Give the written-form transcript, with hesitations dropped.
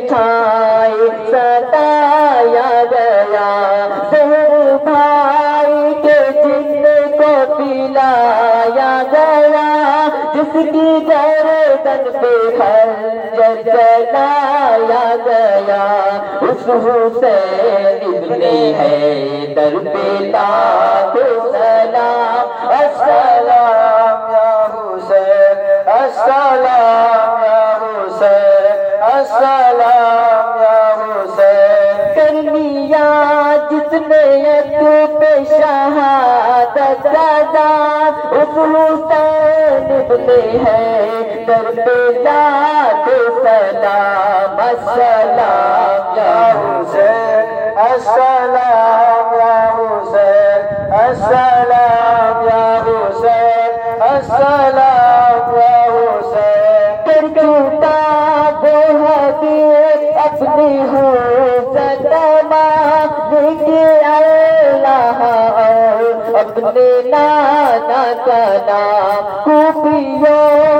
بٹھائے ستایا گیا، زہر بھائی کے جن کو پلایا گیا، جس کی گردن پہ خنجر چلایا گیا، اس حسین ابن حیدر پہ لاکھوں سلام، السلام یا حسین، السلام یا حسین، السلام یا حسین۔ کر لیا جس نے یک پہ شہادت ادا، اس حسین ابن حیدر پہ لاکھوں سلام، السلام یا حسین، السلام یا حسین، السلام یا حسین، السلام یا حسین۔ کر چوٹا وہ حدیث اپنی حجت مانگ کے اللہ اور اپنے نانا کا نام خوبیوں